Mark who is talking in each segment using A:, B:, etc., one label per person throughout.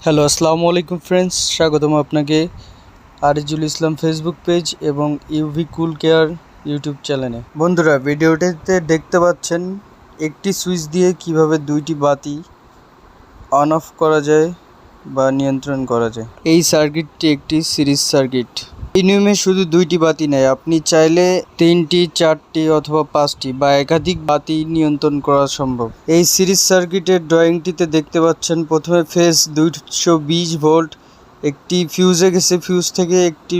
A: Hello, আসসালামু আলাইকুম friends, স্বাগতম আপনাকে আরিজুল ইসলাম ফেসবুক পেজ এবং ইউভি কুল কেয়ার ইউটিউব চ্যানেলে। বন্ধুরা, ভিডিওটিতে দেখতে পাচ্ছেন একটি সুইচ দিয়ে কিভাবে দুইটি বাতি অন অফ করা যায় বা নিয়ন্ত্রণ করা যায়। এই সার্কিটটি একটি সিরিজ সার্কিট। এই নিয়মে শুধু দুইটি বাতি নেই, আপনি চাইলে 3টি, 4টি অথবা 5টি বা একাধিক বাতি নিয়ন্ত্রণ করা সম্ভব। এই সিরিজ সার্কিটের ড্রয়িংটিতে দেখতে পাচ্ছেন প্রথমে ফেজ 220 ভোল্ট একটি ফিউজে গেছে, ফিউজ থেকে একটি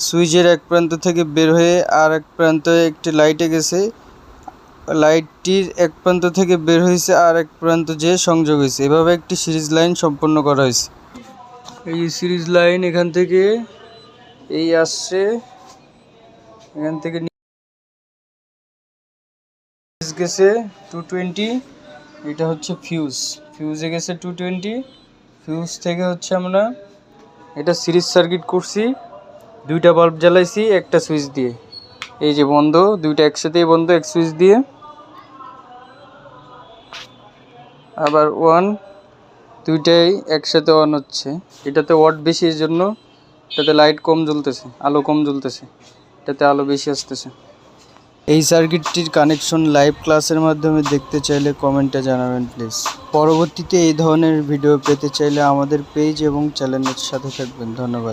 A: সুইচের এক প্রান্ত থেকে বের হয়ে আর এক প্রান্তে একটি লাইটে গেছে, লাইটটির এক প্রান্ত থেকে বের হয়েছে আর এক প্রান্ত যে সংযোগ হয়েছে। এভাবে একটি সিরিজ লাইন সম্পন্ন করা হয়েছে। এই সিরিজ লাইন এখান থেকে এই আসছে, এখান থেকে গেছে 220, এটা হচ্ছে ফিউজে গেছে 220, ফিউজ থেকে হচ্ছে আমরা এটা সিরিজ সার্কিট করছি, দুইটা বাল্ব জ্বালাইছি একটা সুইচ দিয়ে। এই যে বন্ধ, দুইটা একসাথেই বন্ধ এক সুইচ দিয়ে, আবার ওয়ান, দুইটাই একসাথে অন হচ্ছে। এটাতে ওয়াট বেশি, এর জন্য এটাতে লাইট কম জ্বলতেছে, আলো কম জ্বলতেছে, এটাতে আলো বেশি আসতেছে। এই সার্কিটটির কানেকশন লাইভ ক্লাসের মাধ্যমে দেখতে চাইলে কমেন্টে জানাবেন প্লিজ। পরবর্তীতে এই ধরনের ভিডিও পেতে চাইলে আমাদের পেজ এবং চ্যানেলের সাথে থাকবেন। ধন্যবাদ।